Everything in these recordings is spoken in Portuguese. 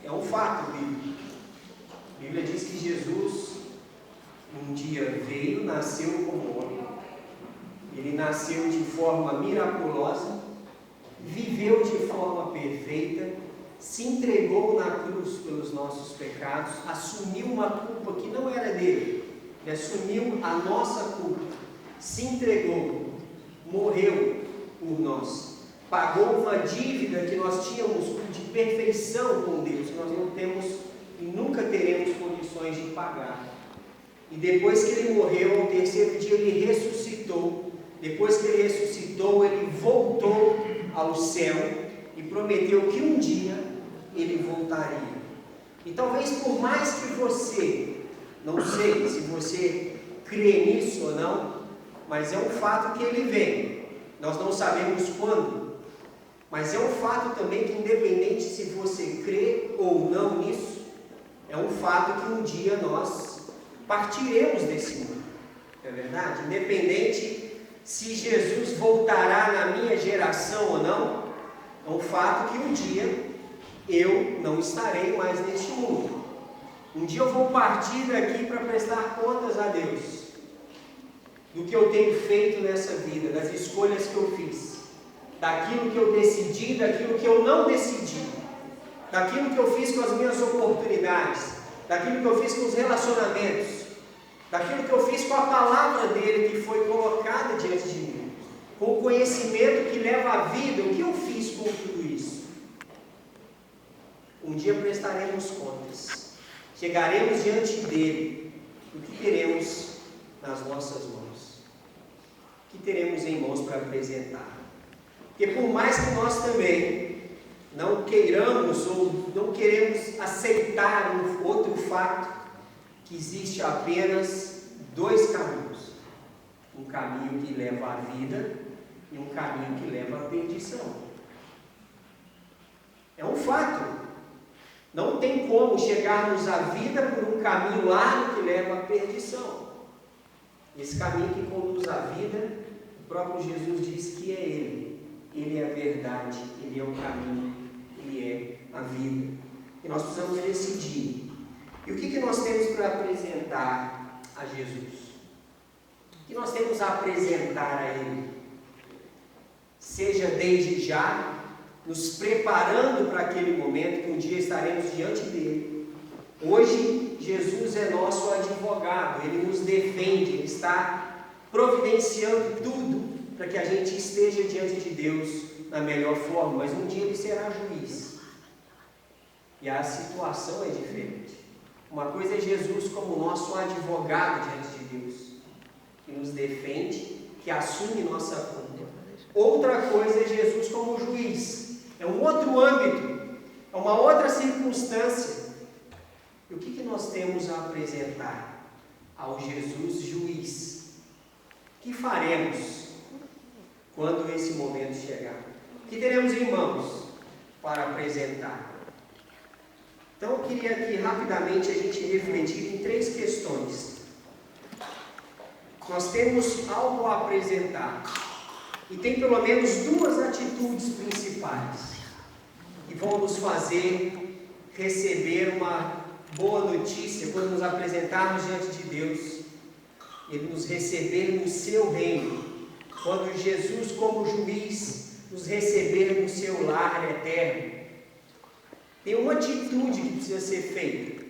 É um fato bíblico. A Bíblia diz que Jesus um dia veio, nasceu como homem. Ele nasceu de forma miraculosa, viveu de forma perfeita, se entregou na cruz pelos nossos pecados, assumiu uma culpa que não era dele. Ele assumiu a nossa culpa, se entregou, morreu por nós, pagou uma dívida que nós tínhamos de perfeição com Deus, que nós não temos e nunca teremos condições de pagar. E depois que ele morreu, ao terceiro dia ele ressuscitou. Depois que ele ressuscitou, ele voltou ao céu e prometeu que um dia ele voltaria. E talvez por mais que você, não sei se você crê nisso ou não, mas é um fato que ele vem. Nós não sabemos quando, mas é um fato também que, independente se você crê ou não nisso, é um fato que um dia nós partiremos desse mundo. É verdade? Independente se Jesus voltará na minha geração ou não, é um fato que um dia eu não estarei mais neste mundo. Um dia eu vou partir daqui para prestar contas a Deus do que eu tenho feito nessa vida, das escolhas que eu fiz, daquilo que eu decidi, daquilo que eu não decidi, daquilo que eu fiz com as minhas oportunidades, daquilo que eu fiz com os relacionamentos, daquilo que eu fiz com a palavra dele que foi colocada diante de mim, com o conhecimento que leva à vida. O que eu fiz com tudo isso? Um dia prestaremos contas, chegaremos diante dele. O que teremos nas nossas mãos? O que teremos em mãos para apresentar? Porque por mais que nós também não queiramos ou não queremos aceitar um outro fato, que existe apenas dois caminhos: um caminho que leva à vida e um caminho que leva à perdição. É um fato. Não tem como chegarmos à vida por um caminho largo que leva à perdição. Esse caminho que conduz à vida, o próprio Jesus diz que é Ele. Ele é a verdade, Ele é o caminho, Ele é a vida. E nós precisamos decidir. E o que nós temos para apresentar a Jesus? O que nós temos a apresentar a Ele? Seja desde já, nos preparando para aquele momento que um dia estaremos diante dele. Hoje, Jesus é nosso advogado, Ele nos defende, Ele está providenciando tudo para que a gente esteja diante de Deus da melhor forma, mas um dia Ele será juiz. E a situação é diferente. Uma coisa é Jesus como nosso advogado diante de Deus, que nos defende, que assume nossa culpa. Outra coisa é Jesus como juiz. É um outro âmbito, é uma outra circunstância. E o que nós temos a apresentar ao Jesus juiz? O que faremos quando esse momento chegar? O que teremos em mãos para apresentar? Então eu queria aqui rapidamente a gente refletir em três questões. Nós temos algo a apresentar e tem pelo menos duas atitudes principais que vão nos fazer receber uma boa notícia quando nos apresentarmos diante de Deus, Ele nos receber no seu reino, quando Jesus como juiz nos receber no seu lar eterno. Tem uma atitude que precisa ser feita.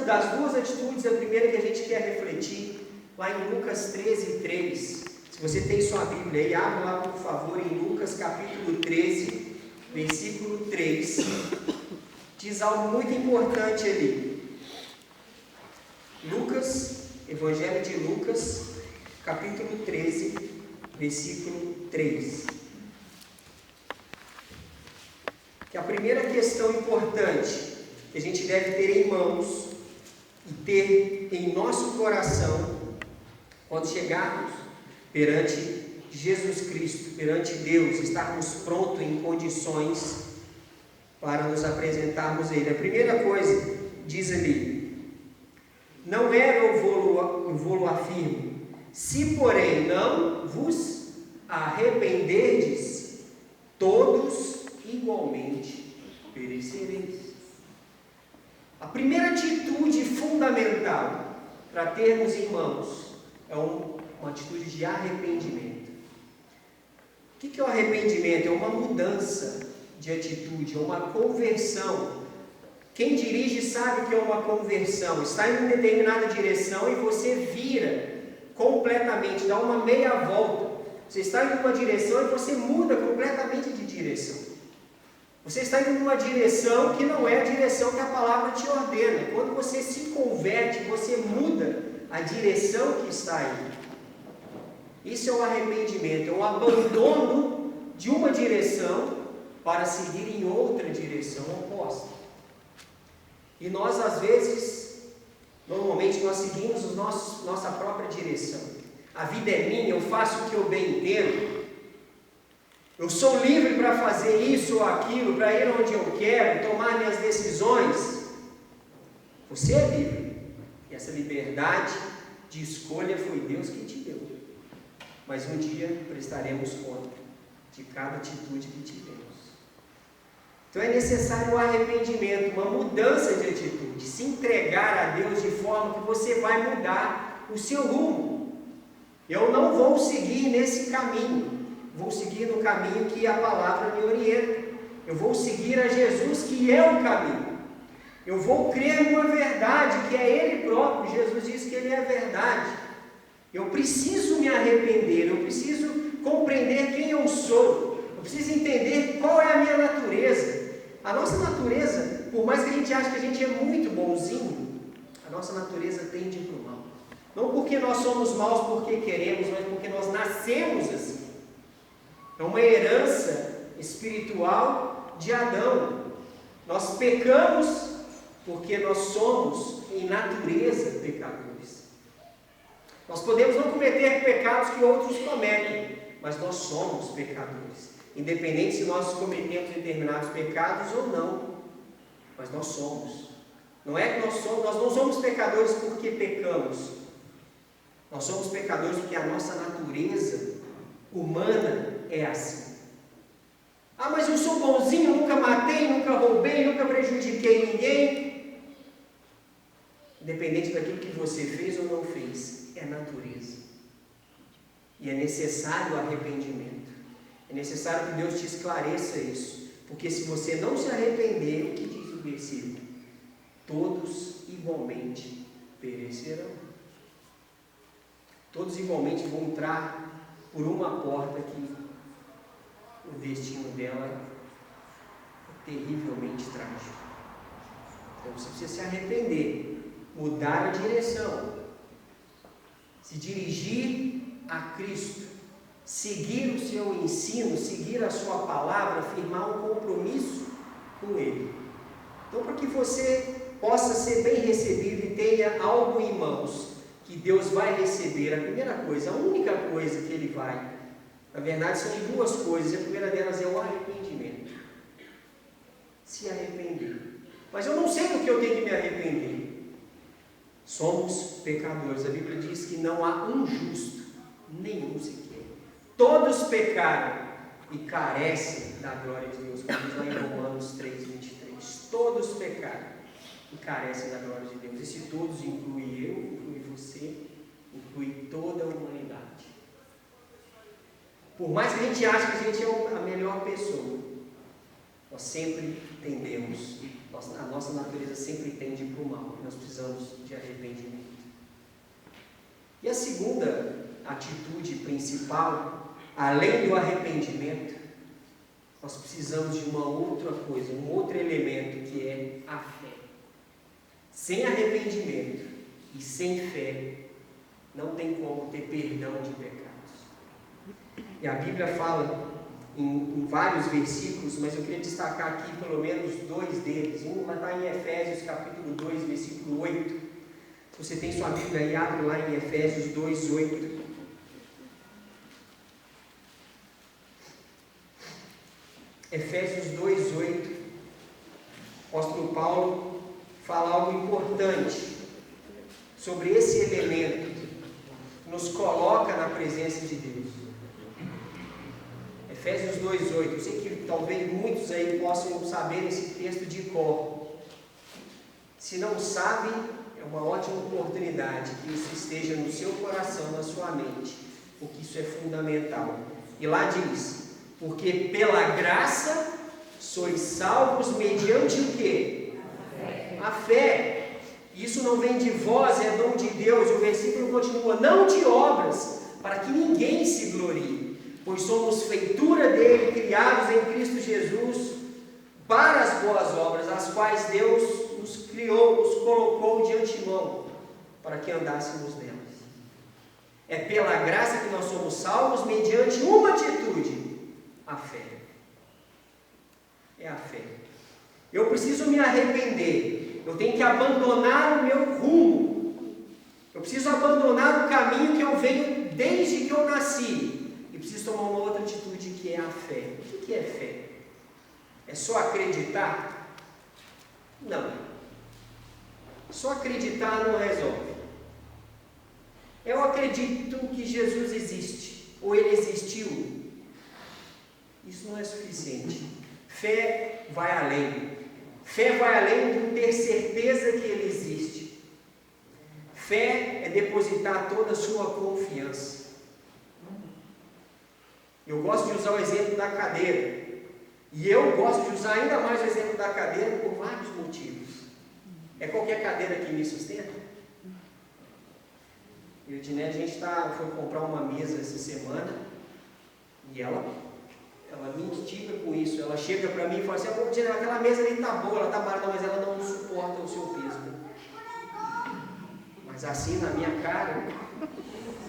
Das duas atitudes, a primeira que a gente quer refletir, lá em Lucas 13:3. Se você tem sua Bíblia aí, abra lá por favor em Lucas capítulo 13, versículo 3. Diz algo muito importante ali. Lucas, Evangelho de Lucas, capítulo 13, versículo 3. Que a primeira questão importante que a gente deve ter em mãos e ter em nosso coração quando chegarmos perante Jesus Cristo, perante Deus, estarmos prontos em condições para nos apresentarmos a Ele. A primeira coisa, diz ali: não era eu vou afirmo, se porém não vos arrependerdes, todos igualmente perecereis. A primeira atitude fundamental para termos irmãos é uma atitude de arrependimento. O que é o arrependimento? É uma mudança de atitude, é uma conversão. Quem dirige sabe o que é uma conversão. Está em uma determinada direção e você vira completamente, dá uma meia volta. Você está indo em uma direção e você muda completamente de direção. Você está indo em uma direção que não é a direção que a palavra te ordena. Quando você se converte, você muda a direção que está indo. Isso é o arrependimento, é o abandono de uma direção para seguir em outra direção oposta. E nós, às vezes, normalmente nós seguimos nossa própria direção. A vida é minha, eu faço o que eu bem entendo. Eu sou livre para fazer isso ou aquilo, para ir onde eu quero, tomar minhas decisões. Você é livre. E essa liberdade de escolha foi Deus que te deu. Mas um dia prestaremos conta de cada atitude que tivemos. Então é necessário o arrependimento, uma mudança de atitude, se entregar a Deus de forma que você vai mudar o seu rumo. Eu não vou seguir nesse caminho, vou seguir no caminho que a palavra me orienta. Eu vou seguir a Jesus, que é o caminho. Eu vou crer numa verdade, que é Ele próprio. Jesus diz que Ele é a verdade. Eu preciso me arrepender, eu preciso compreender quem eu sou, eu preciso entender qual é a minha natureza. A nossa natureza, por mais que a gente ache que a gente é muito bonzinho, a nossa natureza tende para o mal. Não porque nós somos maus porque queremos, mas porque nós nascemos assim. É uma herança espiritual de Adão. Nós pecamos porque nós somos, em natureza, pecadores. Nós podemos não cometer pecados que outros cometem, mas nós somos pecadores. Independente se nós cometemos determinados pecados ou não, mas nós somos. Não é que nós não somos pecadores porque pecamos. Nós somos pecadores porque a nossa natureza humana é assim. Ah, mas eu sou bonzinho, nunca matei, nunca roubei, nunca prejudiquei ninguém. Independente daquilo que você fez ou não fez, é natureza. E é necessário o arrependimento. É necessário que Deus te esclareça isso. Porque se você não se arrepender, o que diz o versículo? Todos igualmente perecerão. Todos igualmente vão entrar por uma porta que o destino dela é terrivelmente trágico. Então você precisa se arrepender, mudar a direção, se dirigir a Cristo, seguir o seu ensino, seguir a sua palavra, firmar um compromisso com Ele. Então, para que você possa ser bem recebido e tenha algo em mãos que Deus vai receber, a primeira coisa, a única coisa que Ele vai, na verdade são duas coisas, a primeira delas é o arrependimento. Se arrepender. Mas eu não sei do que eu tenho que me arrepender. Somos pecadores. A Bíblia diz que não há um justo, nenhum sequer. Todos pecaram e carecem da glória de Deus, como diz lá em Romanos 3:23. Todos pecaram e carecem da glória de Deus. Esse todos inclui eu, inclui você, inclui toda a humanidade. Por mais que a gente ache que a gente é a melhor pessoa, nós sempre tendemos, a nossa natureza sempre tende para o mal. Nós precisamos de arrependimento. E a segunda atitude principal, além do arrependimento, nós precisamos de uma outra coisa, um outro elemento, que é a fé. Sem arrependimento e sem fé, não tem como ter perdão de pecados. E a Bíblia fala em vários versículos, mas eu queria destacar aqui pelo menos dois deles. Um está em Efésios capítulo 2, versículo 8. Se você tem sua Bíblia aí, abre lá em Efésios 2, 8. Efésios 2, 8. O apóstolo Paulo fala algo importante sobre esse elemento que nos coloca na presença de Deus. Efésios 2,8. Eu sei que talvez muitos aí possam saber esse texto de cor. Se não sabe, é uma ótima oportunidade que isso esteja no seu coração, na sua mente, porque isso é fundamental. E lá diz, porque pela graça sois salvos mediante o quê? A fé. Isso não vem de vós, é dom de Deus. O versículo continua, não de obras, para que ninguém se glorie, pois somos feitura dele, criados em Cristo Jesus, para as boas obras, as quais Deus nos criou, nos colocou de antemão, para que andássemos nelas. É pela graça que nós somos salvos, mediante uma atitude, a fé. É a fé. Eu preciso me arrepender, eu tenho que abandonar o meu rumo, eu preciso abandonar o caminho que eu venho desde que eu nasci, e preciso tomar uma outra atitude, que é a fé. O que é fé? É só acreditar? Não. Só acreditar não resolve. Eu acredito que Jesus existe, ou ele existiu. Isso não é suficiente. Fé vai além. Fé vai além de ter certeza que ele existe. Fé é depositar toda a sua confiança. Eu gosto de usar o exemplo da cadeira. E eu gosto de usar ainda mais o exemplo da cadeira por vários motivos. É qualquer cadeira que me sustenta? Eu e o Diné, a gente foi comprar uma mesa essa semana e ela me instiga com isso. Ela chega para mim e fala assim, Diné, aquela mesa ali está boa, ela está barata, mas ela não suporta o seu peso. Mas assim na minha cara,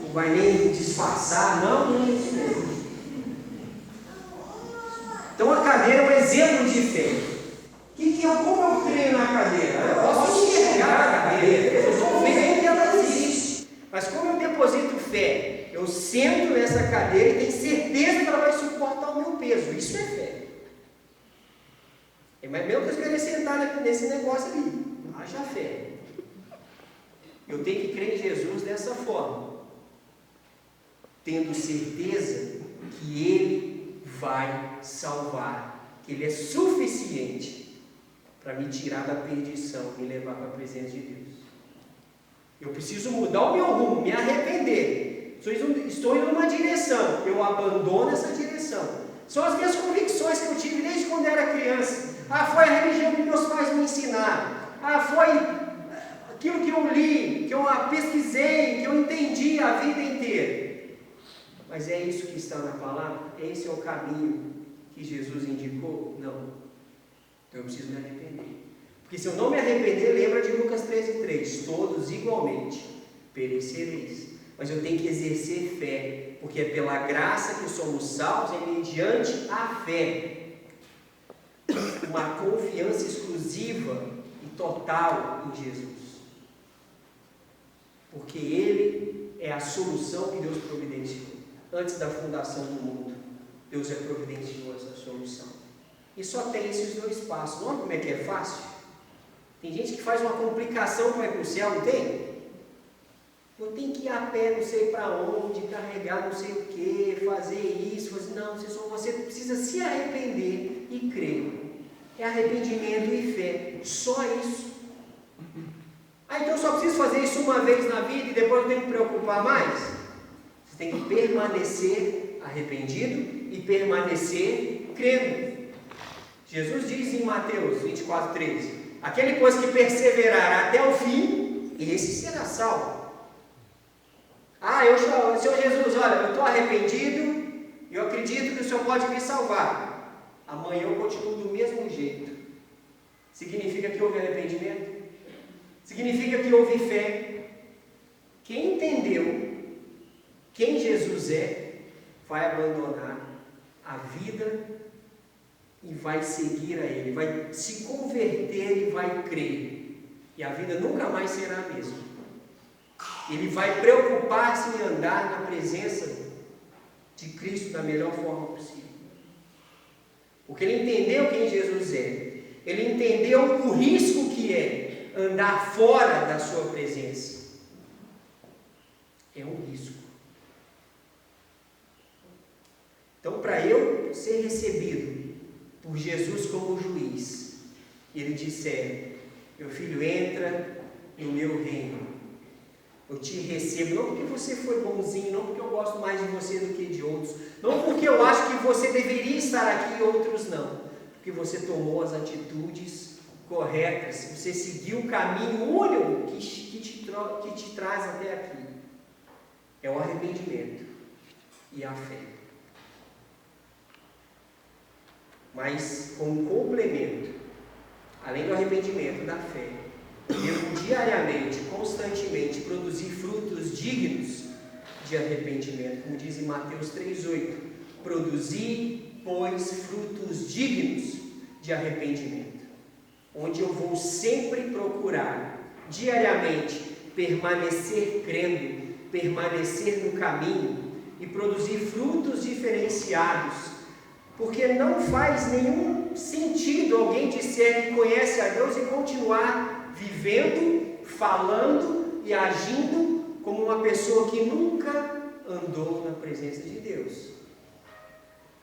não vai nem disfarçar, não é isso mesmo. Então a cadeira é um exemplo de fé. Como eu creio na cadeira? Eu posso enxergar a cadeira, eu sou vendo que ela existe. Mas como eu deposito fé, eu sento nessa cadeira e tenho certeza que ela vai suportar o meu peso. Isso é fé. É mais mesmo que eu querer sentar nesse negócio ali. Haja fé. Eu tenho que crer em Jesus dessa forma, tendo certeza que Ele vai salvar, que Ele é suficiente para me tirar da perdição, me levar para a presença de Deus. Eu preciso mudar o meu rumo, me arrepender. Estou indo numa direção, eu abandono essa direção. São as minhas convicções que eu tive desde quando era criança. Foi a religião que meus pais me ensinaram. Foi aquilo que eu li, que eu pesquisei, que eu entendi a vida inteira. Mas é isso que está na palavra? Esse é o caminho que Jesus indicou? Não. Então eu preciso me arrepender. Porque se eu não me arrepender, lembra de Lucas 13:3, todos igualmente perecereis. Mas eu tenho que exercer fé, porque é pela graça que somos salvos, é mediante a fé. Uma confiança exclusiva e total em Jesus. Porque Ele é a solução que Deus providenciou. Antes da fundação do mundo, Deus providenciou essa solução. E só tem esses dois passos. Não é como é que é fácil? Tem gente que faz uma complicação para ir para o céu, não tem? Eu tenho que ir a pé, não sei para onde, carregar não sei o que, fazer isso, não, você precisa se arrepender e crer. É arrependimento e fé, só isso. Então eu só preciso fazer isso uma vez na vida e depois eu tenho que me preocupar mais? Você tem que permanecer arrependido e permanecer crendo. Jesus diz em Mateus 24:13, aquele pois que perseverar até o fim, esse será salvo. Senhor Jesus, olha, eu estou arrependido e eu acredito que o Senhor pode me salvar. Amanhã eu continuo do mesmo jeito. Significa que houve arrependimento? Significa que houve fé? Quem entendeu quem Jesus é, vai abandonar a vida e vai seguir a Ele, vai se converter e vai crer. E a vida nunca mais será a mesma. Ele vai preocupar-se em andar na presença de Cristo da melhor forma possível. Porque ele entendeu quem Jesus é. Ele entendeu o risco que é andar fora da sua presença. É um risco. Então, para eu ser recebido por Jesus como juiz, ele disser, Meu filho, entra no meu reino. Eu te recebo, não porque você foi bonzinho, não porque eu gosto mais de você do que de outros, não porque eu acho que você deveria estar aqui e outros não, porque você tomou as atitudes corretas, você seguiu o caminho único que te traz até aqui. É o arrependimento e a fé. Mas como complemento, além do arrependimento e da fé, devo diariamente, constantemente produzir frutos dignos de arrependimento, como diz em Mateus 3,8: produzir, pois, frutos dignos de arrependimento, onde eu vou sempre procurar, diariamente, permanecer crendo, permanecer no caminho e produzir frutos diferenciados, porque não faz nenhum sentido alguém disser que conhece a Deus e continuar vivendo, falando e agindo como uma pessoa que nunca andou na presença de Deus.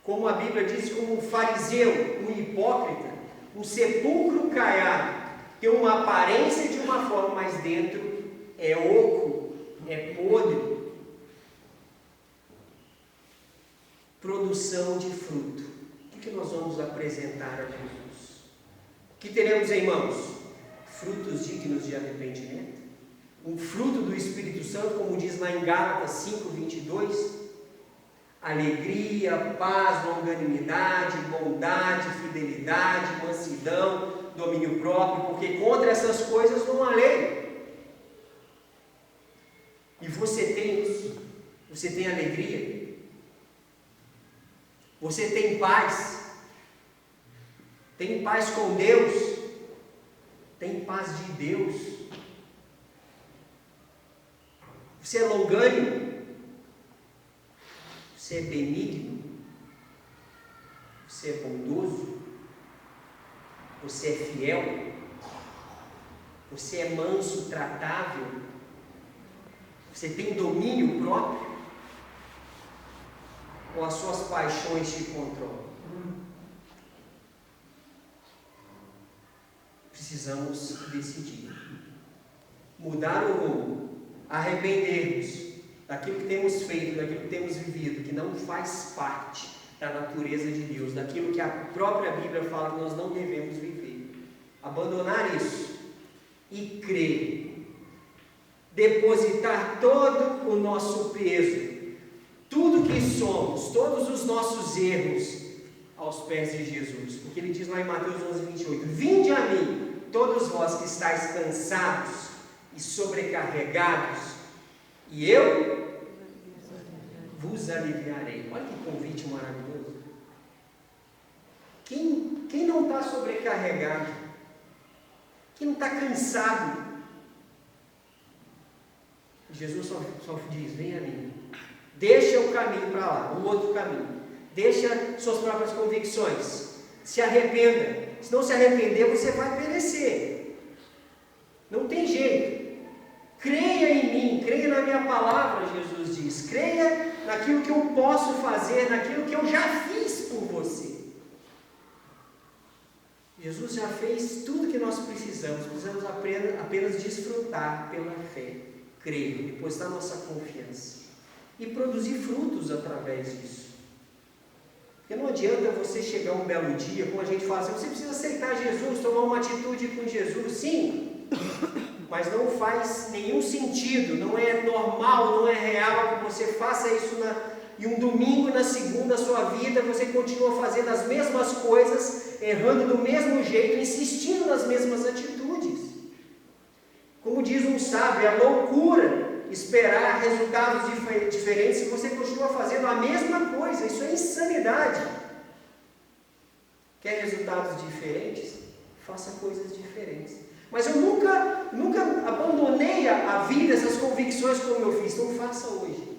Como a Bíblia diz, como um fariseu, um hipócrita, um sepulcro caiado, tem uma aparência de uma forma, mas dentro é oco, é podre. Produção de fruto. O que nós vamos apresentar a Jesus? O que teremos em mãos? Frutos dignos de arrependimento? Um fruto do Espírito Santo, como diz lá em Gálatas 5:22, alegria, paz, longanimidade, bondade, fidelidade, mansidão, domínio próprio, porque contra essas coisas não há lei. E você tem isso? Você tem alegria? Você tem paz? Tem paz com Deus? Tem paz de Deus? Você é longânimo? Você é benigno? Você é bondoso? Você é fiel? Você é manso, tratável? Você tem domínio próprio? Ou as suas paixões te controlam? Precisamos decidir. Mudar o rumo, arrependermos daquilo que temos feito, daquilo que temos vivido, que não faz parte da natureza de Deus, daquilo que a própria Bíblia fala que nós não devemos viver. Abandonar isso e crer. Depositar todo o nosso peso, tudo que somos, todos os nossos erros, aos pés de Jesus. Porque ele diz lá em Mateus 11:28: vinde a mim, todos vós que estáis cansados e sobrecarregados, e eu vos aliviarei. Olha que convite maravilhoso. Quem não está sobrecarregado? Quem não está cansado? Jesus só diz: vem a mim. Deixa o caminho para lá, um outro caminho. Deixa suas próprias convicções. Se arrependa. Se não se arrepender, você vai perecer. Não tem jeito. Creia em mim, creia na minha palavra, Jesus diz. Creia naquilo que eu posso fazer, naquilo que eu já fiz por você. Jesus já fez tudo que nós precisamos. Precisamos apenas desfrutar pela fé. Crer, depositar nossa confiança. E produzir frutos através disso. Porque não adianta você chegar um belo dia, como a gente fala assim, você precisa aceitar Jesus, tomar uma atitude com Jesus, sim, mas não faz nenhum sentido, não é normal, não é real que você faça isso em um domingo, na segunda, sua vida, você continua fazendo as mesmas coisas, errando do mesmo jeito, insistindo nas mesmas atitudes. Como diz um sábio, é loucura esperar resultados diferentes se você continua fazendo a mesma coisa. Isso é insanidade. Quer resultados diferentes? Faça coisas diferentes. Mas eu nunca abandonei a vida, essas convicções como eu fiz. Então faça hoje.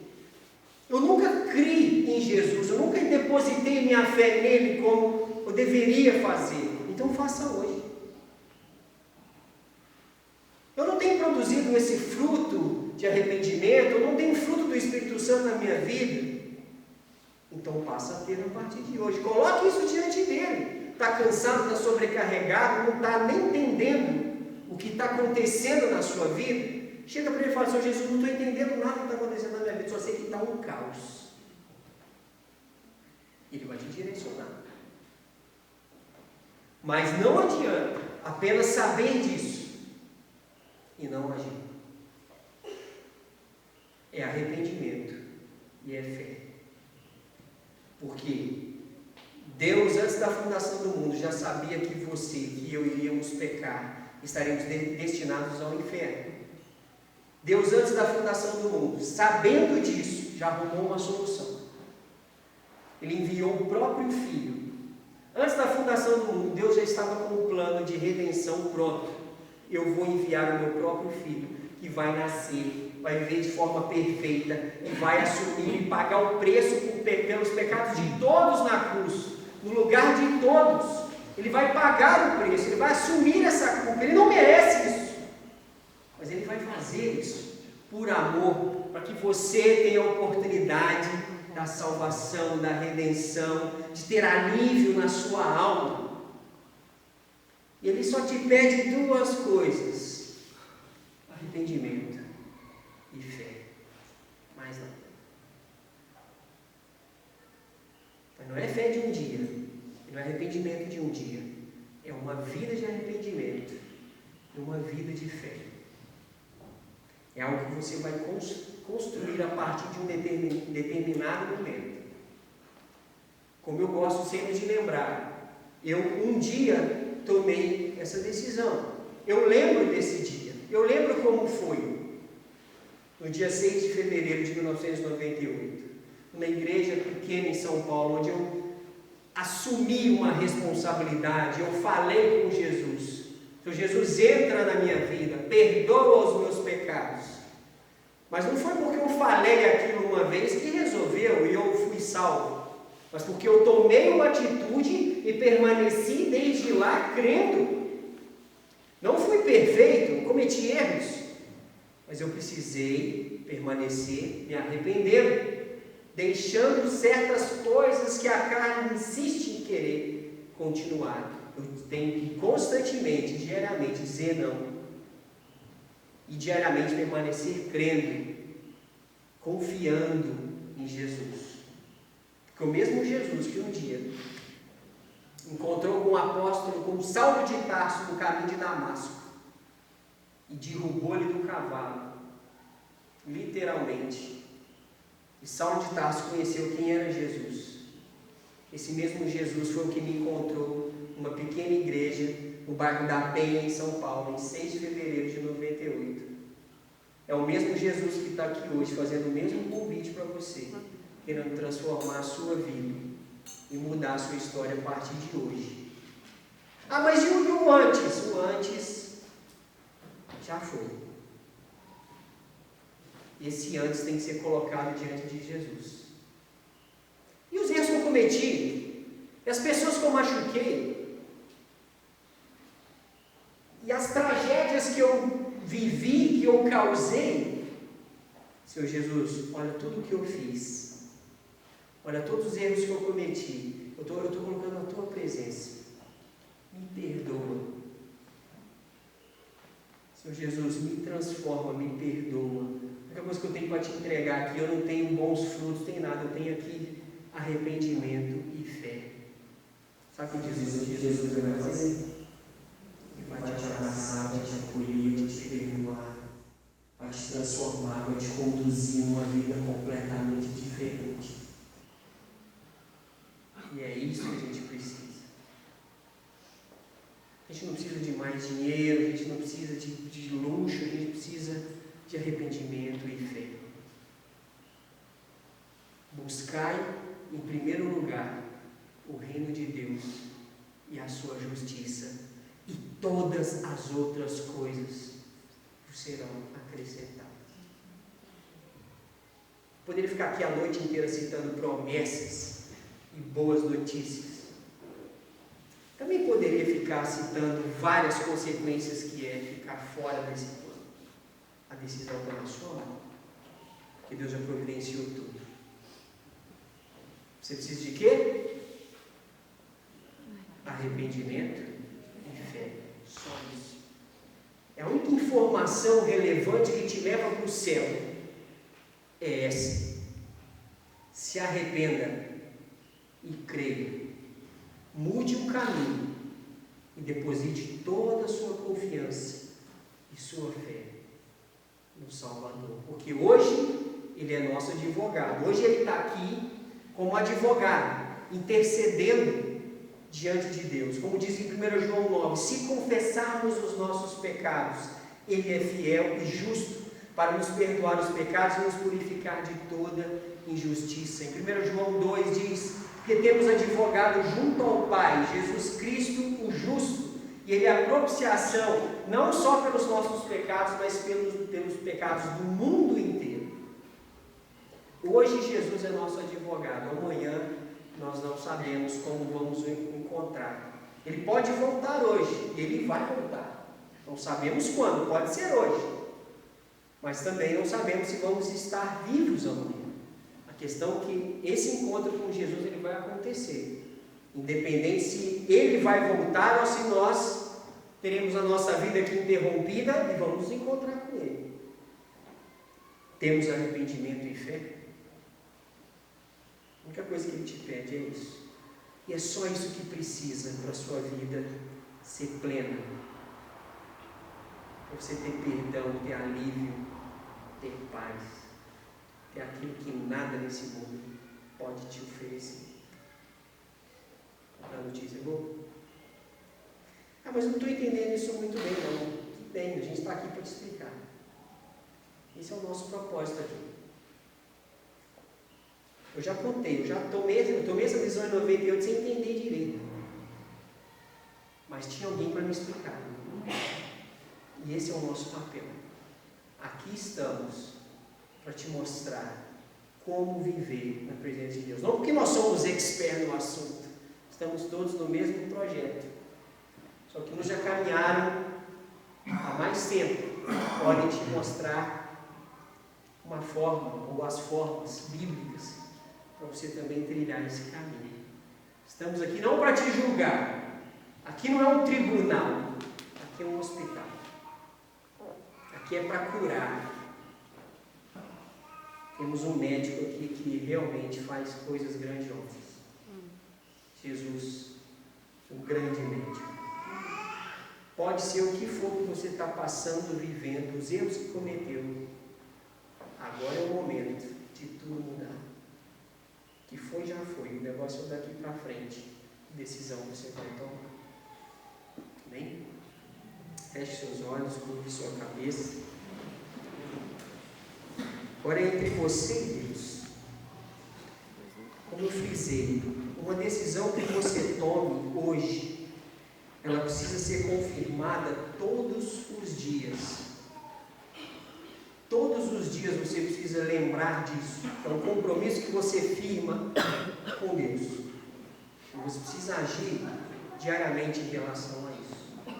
Eu nunca criei em Jesus, eu nunca depositei minha fé nele como eu deveria fazer. Então faça hoje. Eu não tenho produzido esse fruto de arrependimento, eu não tenho fruto do Espírito Santo na minha vida. Então passa a ter a partir de hoje. Coloque isso diante dele. Está cansado, está sobrecarregado, não está nem entendendo o que está acontecendo na sua vida, chega para ele e fala: Senhor Jesus, não estou entendendo nada que está acontecendo na minha vida, só sei que está um caos. Ele vai te direcionar. Mas não adianta apenas saber disso e não agir. É arrependimento e é fé. Porque Deus, antes da fundação do mundo, já sabia que você, que eu iríamos pecar, estaremos destinados ao inferno. Deus, antes da fundação do mundo, sabendo disso, já arrumou uma solução. Ele enviou o próprio Filho. Antes da fundação do mundo, Deus já estava com o plano de redenção pronto. Eu vou enviar o meu próprio Filho, que vai nascer, vai viver de forma perfeita, e vai assumir e pagar o preço pelos pecados de todos na cruz, no lugar de todos. Ele vai pagar o preço, ele vai assumir essa culpa. Ele não merece isso, mas ele vai fazer isso por amor, para que você tenha a oportunidade da salvação, da redenção, de ter alívio na sua alma. E ele só te pede duas coisas: arrependimento e fé. Mais nada. Mas não é fé de um dia, não é arrependimento de um dia, é uma vida de arrependimento e uma vida de fé. É algo que você vai construir a partir de um determinado momento. Como eu gosto sempre de lembrar, eu um dia tomei essa decisão. Eu lembro desse dia. Eu lembro como foi. No dia 6 de fevereiro de 1998, numa igreja pequena em São Paulo, onde eu assumi uma responsabilidade, eu falei com Jesus: Senhor Jesus, entra na minha vida, perdoa os meus pecados. Mas não foi porque eu falei aquilo uma vez que resolveu e eu fui salvo, mas porque eu tomei uma atitude e permaneci desde lá crendo. Não fui perfeito, cometi erros, mas eu precisei permanecer me arrependendo, deixando certas coisas que a carne insiste em querer continuar. Eu tenho que constantemente, diariamente, dizer não. E diariamente permanecer crendo, confiando em Jesus. Porque o mesmo Jesus que um dia encontrou com o apóstolo, com Saulo de Tarso, no caminho de Damasco, e derrubou-lhe do cavalo, literalmente. E Saulo de Tarso conheceu quem era Jesus. Esse mesmo Jesus foi o que me encontrou numa pequena igreja no bairro da Penha, em São Paulo, em 6 de fevereiro de 98. É o mesmo Jesus que está aqui hoje, fazendo o mesmo convite para você, querendo transformar a sua vida e mudar a sua história a partir de hoje. Ah, mas e o antes? O antes já foi. Esse antes tem que ser colocado diante de Jesus. E os erros que eu cometi? E as pessoas que eu machuquei? E as tragédias que eu vivi, que eu causei? Senhor Jesus, olha tudo o que eu fiz. Olha todos os erros que eu cometi. Eu estou colocando na tua presença. Me perdoa. Senhor Jesus, me transforma, me perdoa. A única coisa que eu tenho para te entregar aqui, eu não tenho bons frutos, tem nada. Eu tenho aqui arrependimento e fé. Sabe o que Jesus vai fazer? Ele vai te abraçar, vai te acolher, vai te perdoar, vai te transformar, vai te conduzir numa vida completamente diferente. E é isso que a gente precisa. A gente não precisa de mais dinheiro, a gente não precisa de luxo, a gente precisa de arrependimento e fé. Buscai, em primeiro lugar, o reino de Deus e a sua justiça, e todas as outras coisas serão acrescentadas. Poderia ficar aqui a noite inteira citando promessas e boas notícias. Também poderia ficar citando várias consequências que é ficar fora desse plano. A decisão está na sua mão, porque Deus já providenciou tudo. Você precisa de quê? Arrependimento e fé. Só isso. informação relevante que te leva para o céu é essa. Se arrependa e creia. Mude o caminho e deposite toda a sua confiança e sua fé no Salvador. Porque hoje Ele é nosso advogado. Hoje Ele está aqui como advogado, intercedendo diante de Deus. Como diz em 1 João 9, se confessarmos os nossos pecados, Ele é fiel e justo para nos perdoar os pecados e nos purificar de toda injustiça. Em 1 João 2 diz que temos advogado junto ao Pai, Jesus Cristo, o justo, e Ele é a propiciação, não só pelos nossos pecados, mas pelos pecados do mundo inteiro. Hoje Jesus é nosso advogado, amanhã nós não sabemos como vamos o encontrar. Ele pode voltar hoje, e Ele vai voltar. Não sabemos quando, pode ser hoje. Mas também não sabemos se vamos estar vivos amanhã. A questão é que esse encontro com Jesus ele vai acontecer. Independente se Ele vai voltar ou se nós teremos a nossa vida aqui interrompida e vamos nos encontrar com Ele. Temos arrependimento e fé? A única coisa que Ele te pede é isso. E é só isso que precisa para a sua vida ser plena. Para você ter perdão, ter alívio, ter paz. Ter aquilo que nada nesse mundo pode te oferecer. A notícia é boa? Mas não estou entendendo isso muito bem, não. Tudo bem, a gente está aqui para te explicar. Esse é o nosso propósito aqui. Eu já contei, eu tomei essa decisão em 98 sem entender direito. Mas tinha alguém para me explicar. E esse é o nosso papel. Aqui estamos para te mostrar como viver na presença de Deus. Não porque nós somos expertos no assunto. Estamos todos no mesmo projeto. Só que uns já caminharam há mais tempo. Podem te mostrar uma forma ou as formas bíblicas para você também trilhar esse caminho. Estamos aqui não para te julgar. Aqui não é um tribunal. Aqui é um hospital. Aqui é para curar. Temos um médico aqui que realmente faz coisas grandiosas. Jesus, o grande médico. Pode ser o que for que você está passando, vivendo, os erros que cometeu. Agora é o momento de tudo mudar. O que foi, já foi. O negócio é daqui para frente. Que decisão você vai tomar. Amém? Feche seus olhos, curve sua cabeça. Agora é entre você e Deus. Como eu frisei, uma decisão que você tome hoje, ela precisa ser confirmada todos os dias. Todos os dias você precisa lembrar disso. É um compromisso que você firma com Deus. E você precisa agir diariamente em relação a isso.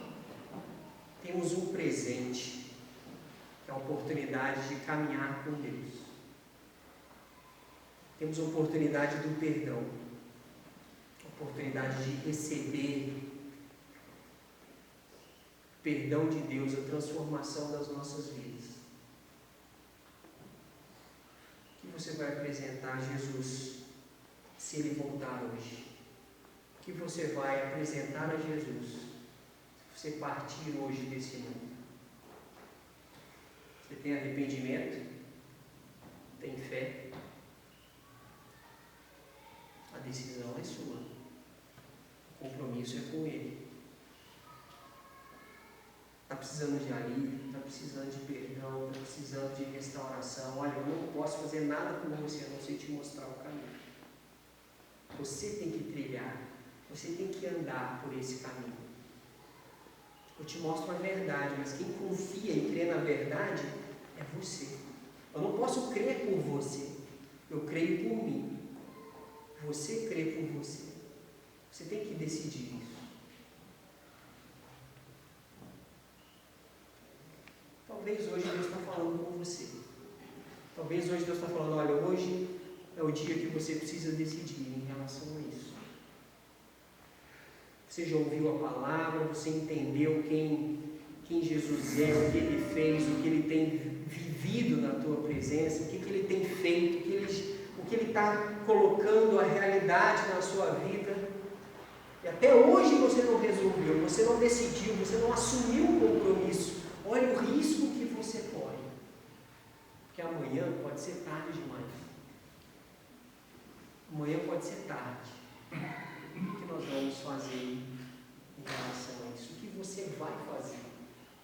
Temos um presente, que é a oportunidade de caminhar com Deus. Temos a oportunidade do perdão, a oportunidade de receber o perdão de Deus, a transformação das nossas vidas. O que você vai apresentar a Jesus se Ele voltar hoje? O que você vai apresentar a Jesus se você partir hoje desse mundo? Você tem arrependimento? Tem fé? A decisão é sua. O compromisso é com Ele. Está precisando de alívio, está precisando de perdão, está precisando de restauração. Olha, eu não posso fazer nada por você, a não ser te mostrar o caminho. Você tem que trilhar, você tem que andar por esse caminho. Eu te mostro a verdade, mas quem confia e crê na verdade é você. Eu não posso crer por você, eu creio por mim. Você crê por você. Você tem que decidir isso. Talvez hoje Deus está falando com você. Talvez hoje Deus está falando, olha, hoje é o dia que você precisa decidir em relação a isso. Você já ouviu a palavra, você entendeu quem quem Jesus é, o que Ele fez, o que Ele tem vivido na tua presença, o que Ele tem feito, o que Ele está colocando a realidade na sua vida. E até hoje você não resolveu, você não decidiu, você não assumiu o compromisso. Olha o risco que você corre. Porque amanhã pode ser tarde demais. Amanhã pode ser tarde. O que nós vamos fazer em relação a isso? O que você vai fazer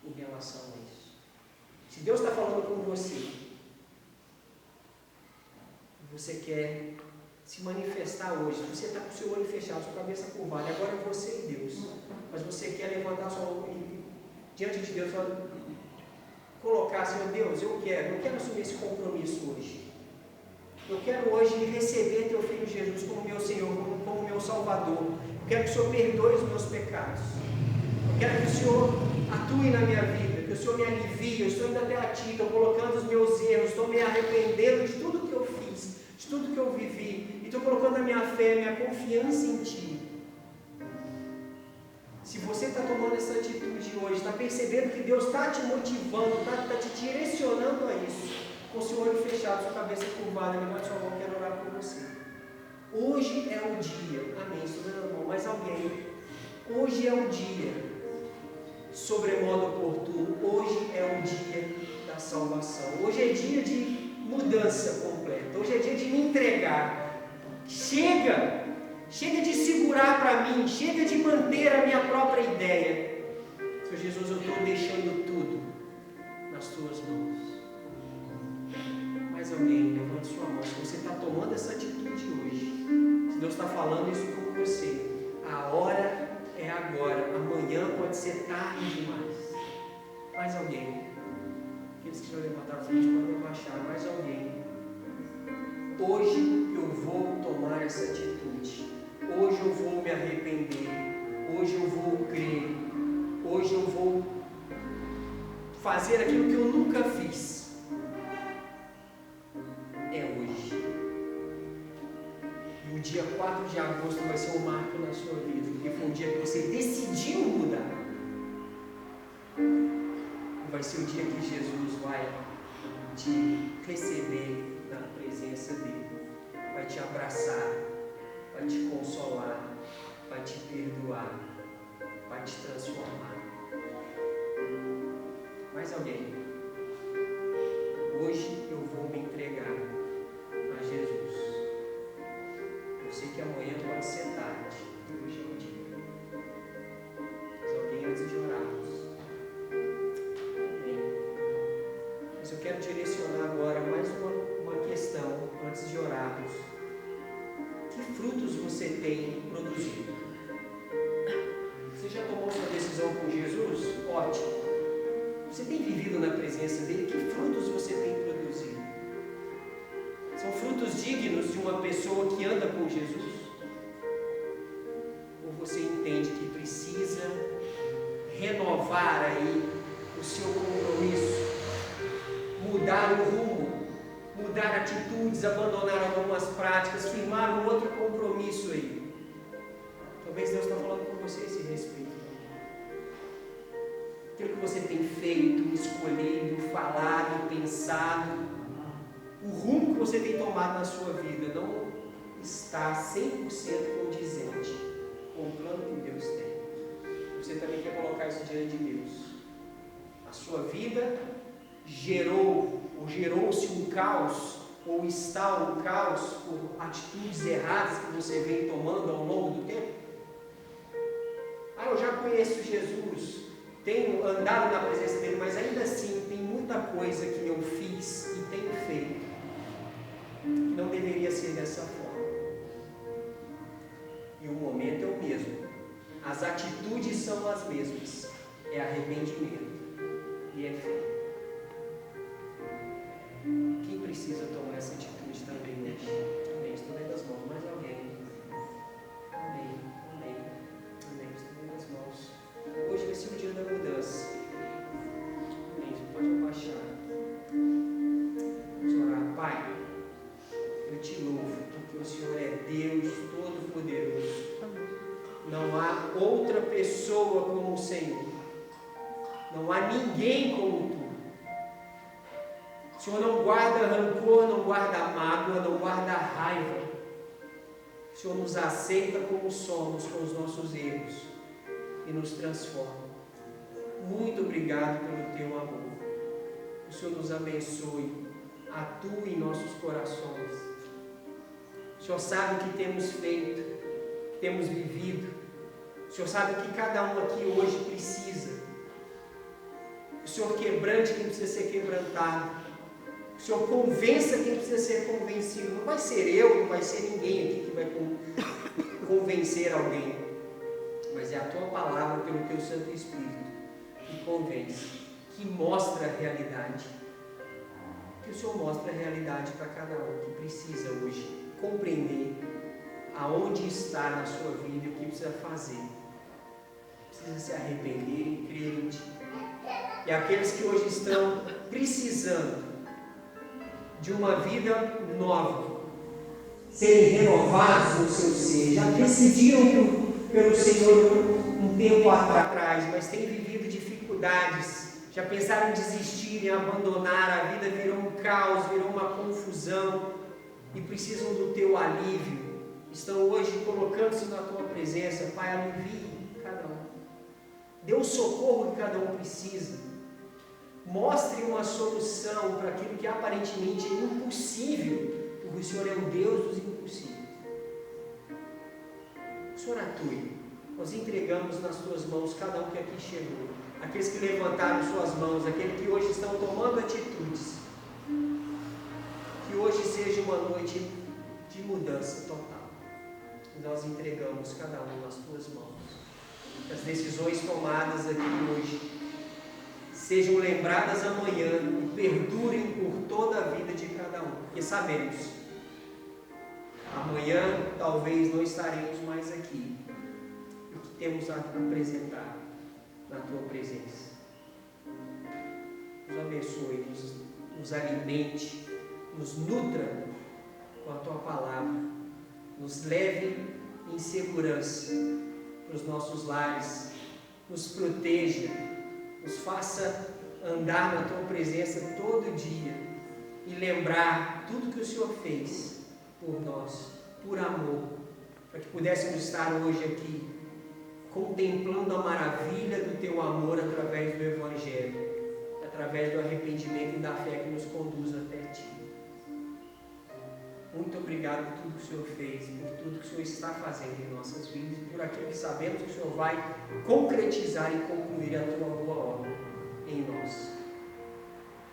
em relação a isso? Se Deus está falando com você, você quer se manifestar hoje, você está com o seu olho fechado, sua cabeça curvada, agora é você e Deus, mas você quer levantar sua mão diante de Deus, colocar, Senhor Deus, eu quero assumir esse compromisso hoje. Eu quero hoje receber Teu Filho Jesus como meu Senhor, como meu Salvador. Eu quero que o Senhor perdoe os meus pecados. Eu quero que o Senhor atue na minha vida, que o Senhor me alivie. Eu estou indo até a Ti, estou colocando os meus erros, estou me arrependendo de tudo que eu fiz, de tudo que eu vivi, e estou colocando a minha fé, a minha confiança em Ti. Se você está tomando essa atitude hoje, está percebendo que Deus está te motivando, está te direcionando a isso, com o seu olho fechado, sua cabeça curvada, levante sua mão, quero orar por você. Hoje é o dia, amém, estou dando a mão, mas alguém, hoje é o dia, sobremodo oportuno, hoje é o dia da salvação, hoje é dia de mudança completa, hoje é dia de me entregar. Chega de segurar para mim, chega de manter a minha própria ideia. Senhor Jesus, eu estou deixando tudo nas Tuas mãos. Mais alguém, levante sua mão. Se você está tomando essa atitude hoje, se Deus está falando isso com você, a hora é agora, amanhã pode ser tarde demais. Mais alguém? Aqueles que já levantaram a frente podem abaixar. Mais alguém? Hoje eu vou tomar essa atitude. Hoje eu vou me arrepender. Hoje eu vou crer. Hoje eu vou fazer aquilo que eu nunca fiz. É hoje. E o dia 4 de agosto vai ser um marco na sua vida, porque foi o dia que você decidiu mudar. Vai ser o dia que Jesus vai te receber na presença dele, vai te abraçar, vai te consolar, vai te perdoar, vai te transformar. Mais alguém? Hoje eu vou me entregar a Jesus. Eu sei que amanhã pode ser tarde, hoje é o dia. Mas alguém, antes de orarmos, eu quero direcionar agora mais uma questão antes de orarmos. Que frutos você tem produzido? Você já tomou sua decisão com Jesus? Ótimo. Você tem vivido na presença dele? Que frutos você tem produzido? São frutos dignos de uma pessoa que anda com Jesus? Ou você entende que precisa renovar aí o seu compromisso? Mudar o rumo, mudar atitudes, abandonar algumas práticas, firmar um outro compromisso aí. Talvez Deus está falando com você a esse respeito. Aquilo que você tem feito, escolhido, falado, pensado, o rumo que você tem tomado na sua vida não está 100% condizente com o plano que Deus tem. Você também quer colocar isso diante de Deus. A sua vida gerou-se um caos, ou está um caos por atitudes erradas que você vem tomando ao longo do tempo? Eu já conheço Jesus, tenho andado na presença dele, mas ainda assim tem muita coisa que eu fiz e tenho feito que não deveria ser dessa forma. E o momento é o mesmo, as atitudes são as mesmas, é arrependimento e é fé. Quem precisa tomar essa atitude também hoje? Amém. Estou vendo as mãos. Mais alguém? Amém. Amém. Amém. Estou vendo as mãos. Hoje vai ser o dia da mudança. Amém. Você pode abaixar. Vamos orar. Pai, eu te louvo, porque o Senhor é Deus Todo-Poderoso. Não há outra pessoa como o Senhor. Não há ninguém como Tu. O Senhor não guarda rancor, não guarda mágoa, não guarda raiva. O Senhor nos aceita como somos, com os nossos erros, e nos transforma. Muito obrigado pelo Teu amor. O Senhor nos abençoe, atue em nossos corações. O Senhor sabe o que temos feito, o que temos vivido. O Senhor sabe o que cada um aqui hoje precisa. O Senhor quebrante quem precisa ser quebrantado. O Senhor convença quem precisa ser convencido. Não vai ser eu, não vai ser ninguém aqui que vai convencer alguém. Mas é a Tua palavra, pelo Teu Santo Espírito, que convence, que mostra a realidade. Que o Senhor mostre a realidade para cada um que precisa hoje compreender aonde está na sua vida e o que precisa fazer. Precisa se arrepender e crer em Ti. E aqueles que hoje estão precisando de uma vida nova, serem renovados no seu ser, já decidiram pelo Senhor um tempo atrás, mas têm vivido dificuldades, já pensaram em desistir, em abandonar, a vida virou um caos, virou uma confusão e precisam do Teu alívio, estão hoje colocando-se na Tua presença. Pai, alivie cada um, dê o socorro que cada um precisa. Mostre uma solução para aquilo que aparentemente é impossível, porque o Senhor é o Deus dos impossíveis. O Senhor atue. Nós entregamos nas Tuas mãos cada um que aqui chegou, aqueles que levantaram suas mãos, aqueles que hoje estão tomando atitudes. Que hoje seja uma noite de mudança total. Nós entregamos cada um nas Tuas mãos. As decisões tomadas aqui hoje sejam lembradas amanhã e perdurem por toda a vida de cada um. Porque sabemos, amanhã talvez não estaremos mais aqui. O que temos a apresentar na Tua presença? Nos abençoe, nos alimente, nos nutra com a Tua palavra. Nos leve em segurança para os nossos lares. Nos proteja. Nos faça andar na Tua presença todo dia e lembrar tudo que o Senhor fez por nós, por amor, para que pudéssemos estar hoje aqui contemplando a maravilha do Teu amor através do Evangelho, através do arrependimento e da fé que nos conduz até Ti. Muito obrigado por tudo que o Senhor fez, por tudo que o Senhor está fazendo em nossas vidas e por aquilo que sabemos que o Senhor vai concretizar e concluir a Tua boa obra em nós.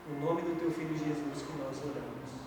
No nome do Teu Filho Jesus que nós oramos.